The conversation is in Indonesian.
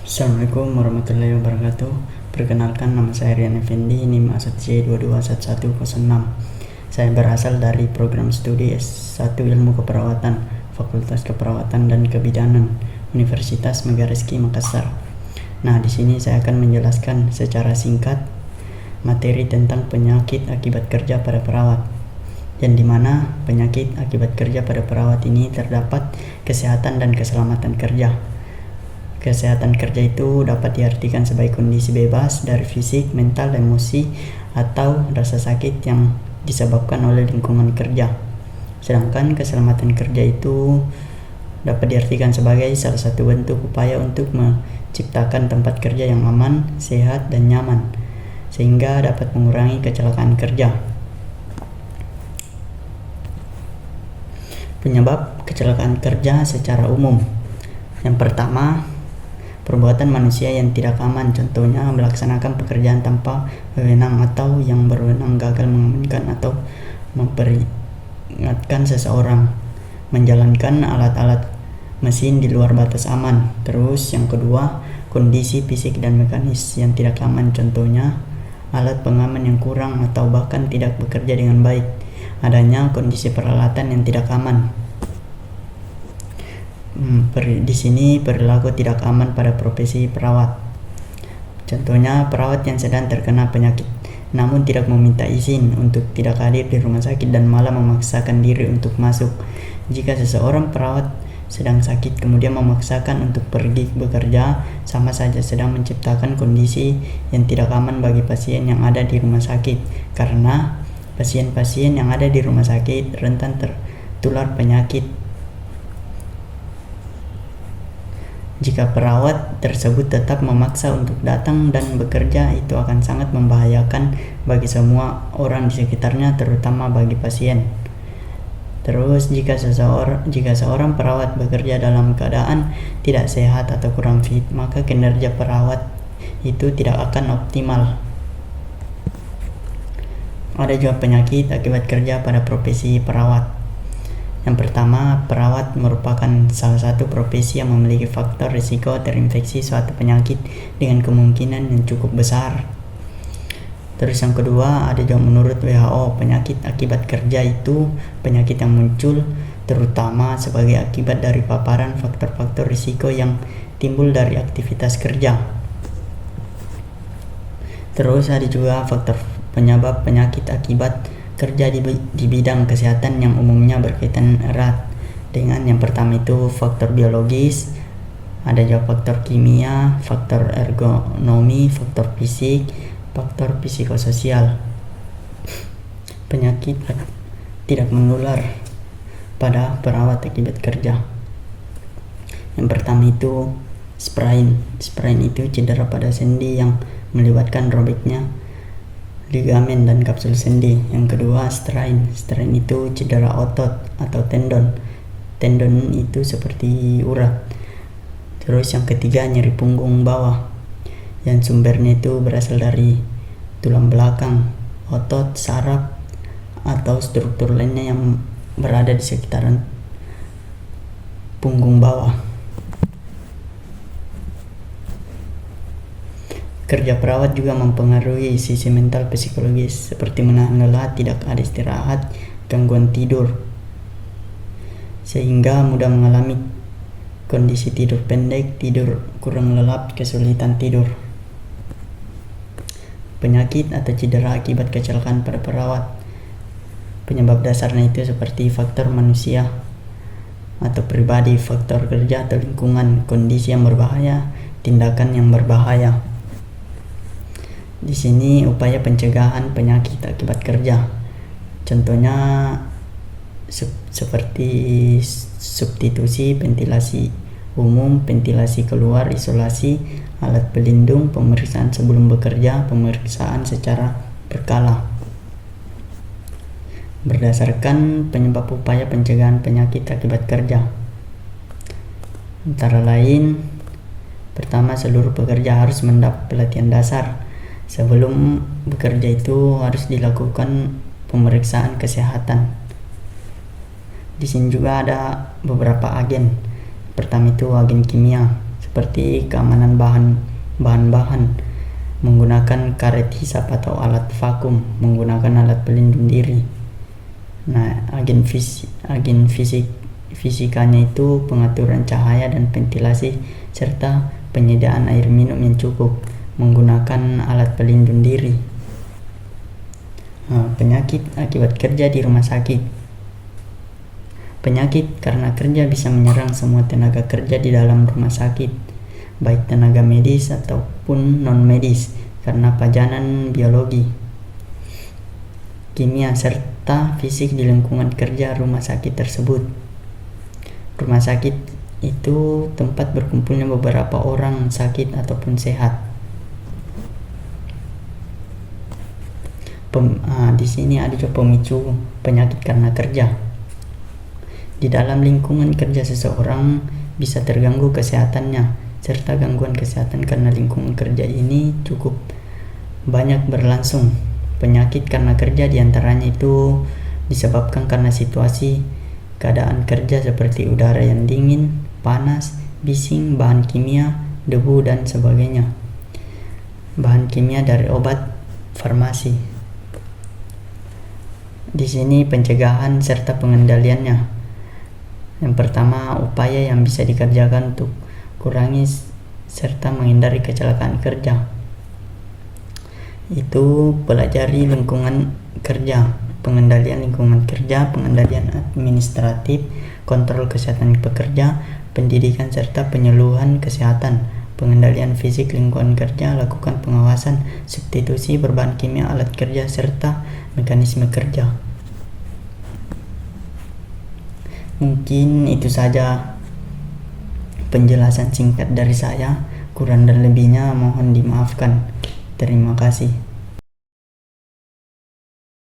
Assalamualaikum warahmatullahi wabarakatuh. Perkenalkan, nama saya Rian Effendi, NIM A1C221106. Saya berasal dari program studi S1 Ilmu Keperawatan, Fakultas Keperawatan dan Kebidanan, Universitas Megariski Makassar. Nah, di sini saya akan menjelaskan secara singkat materi tentang penyakit akibat kerja pada perawat, yang dimana penyakit akibat kerja pada perawat ini terdapat kesehatan dan keselamatan kerja. Kesehatan kerja itu dapat diartikan sebagai kondisi bebas dari fisik, mental, emosi, atau rasa sakit yang disebabkan oleh lingkungan kerja. Sedangkan keselamatan kerja itu dapat diartikan sebagai salah satu bentuk upaya untuk menciptakan tempat kerja yang aman, sehat, dan nyaman, sehingga dapat mengurangi kecelakaan kerja. Penyebab kecelakaan kerja secara umum. Yang pertama, perbuatan manusia yang tidak aman, contohnya melaksanakan pekerjaan tanpa wewenang atau yang berwenang gagal mengamankan atau memperingatkan seseorang, menjalankan alat-alat mesin di luar batas aman. Terus yang kedua, kondisi fisik dan mekanis yang tidak aman, contohnya alat pengaman yang kurang atau bahkan tidak bekerja dengan baik, adanya kondisi peralatan yang tidak aman. Di sini perilaku tidak aman pada profesi perawat. Contohnya perawat yang sedang terkena penyakit namun tidak meminta izin untuk tidak hadir di rumah sakit dan malah memaksakan diri untuk masuk. Jika seseorang perawat sedang sakit kemudian memaksakan untuk pergi bekerja, sama saja sedang menciptakan kondisi yang tidak aman bagi pasien yang ada di rumah sakit, karena pasien-pasien yang ada di rumah sakit rentan tertular penyakit. Jika perawat tersebut tetap memaksa untuk datang dan bekerja, itu akan sangat membahayakan bagi semua orang di sekitarnya, terutama bagi pasien. Terus jika seorang perawat bekerja dalam keadaan tidak sehat atau kurang fit, maka kinerja perawat itu tidak akan optimal. Ada juga penyakit akibat kerja pada profesi perawat. Yang pertama, perawat merupakan salah satu profesi yang memiliki faktor risiko terinfeksi suatu penyakit dengan kemungkinan yang cukup besar. Terus yang kedua, ada juga menurut WHO, penyakit akibat kerja itu penyakit yang muncul terutama sebagai akibat dari paparan faktor-faktor risiko yang timbul dari aktivitas kerja. Terus ada juga faktor penyebab penyakit akibat kerja di bidang kesehatan yang umumnya berkaitan erat dengan yang pertama itu faktor biologis, ada juga faktor kimia, faktor ergonomi, faktor fisik, faktor psikososial. Penyakit tidak menular pada perawat akibat kerja. Yang pertama itu sprain. Sprain itu cedera pada sendi yang melibatkan robeknya ligamen dan kapsul sendi. Yang kedua, strain. Strain itu cedera otot atau tendon. Tendon itu seperti urat. Terus yang ketiga, nyeri punggung bawah, yang sumbernya itu berasal dari tulang belakang, otot, saraf, atau struktur lainnya yang berada di sekitaran punggung bawah. Kerja perawat juga mempengaruhi sisi mental psikologis, seperti menahan lelah, tidak ada istirahat, gangguan tidur, sehingga mudah mengalami kondisi tidur pendek, tidur kurang lelap, kesulitan tidur. Penyakit atau cedera akibat kecelakaan pada perawat. Penyebab dasarnya itu seperti faktor manusia atau pribadi, faktor kerja atau lingkungan, kondisi yang berbahaya, tindakan yang berbahaya. Di sini upaya pencegahan penyakit akibat kerja. Contohnya seperti substitusi ventilasi umum, ventilasi keluar, isolasi, alat pelindung, pemeriksaan sebelum bekerja, pemeriksaan secara berkala. Berdasarkan penyebab upaya pencegahan penyakit akibat kerja, antara lain, pertama, seluruh pekerja harus mendapat pelatihan dasar. Sebelum bekerja itu harus dilakukan pemeriksaan kesehatan. Di sini juga ada beberapa agen. Pertama itu agen kimia seperti keamanan bahan-bahan, menggunakan karet hisap atau alat vakum, menggunakan alat pelindung diri. Nah, agen fisikanya itu pengaturan cahaya dan ventilasi serta penyediaan air minum yang cukup, menggunakan alat pelindung diri. Penyakit akibat kerja di rumah sakit. Penyakit karena kerja bisa menyerang semua tenaga kerja di dalam rumah sakit, baik tenaga medis ataupun non-medis, karena pajanan biologi, kimia, serta fisik di lingkungan kerja rumah sakit tersebut. Rumah sakit itu tempat berkumpulnya beberapa orang sakit ataupun sehat. Di sini ada juga pemicu penyakit karena kerja. Di dalam lingkungan kerja seseorang bisa terganggu kesehatannya, serta gangguan kesehatan karena lingkungan kerja ini cukup banyak berlangsung. Penyakit karena kerja diantaranya itu disebabkan karena situasi keadaan kerja seperti udara yang dingin, panas, bising, bahan kimia, debu, dan sebagainya. Bahan kimia dari obat farmasi. Di sini pencegahan serta pengendaliannya. Yang pertama, upaya yang bisa dikerjakan untuk kurangi serta menghindari kecelakaan kerja. Itu pelajari lingkungan kerja, pengendalian lingkungan kerja, pengendalian administratif, kontrol kesehatan pekerja, pendidikan serta penyuluhan kesehatan, pengendalian fisik lingkungan kerja, lakukan pengawasan substitusi berbahan kimia alat kerja serta mekanisme kerja. Mungkin itu saja penjelasan singkat dari saya. Kurang dan lebihnya mohon dimaafkan. Terima kasih.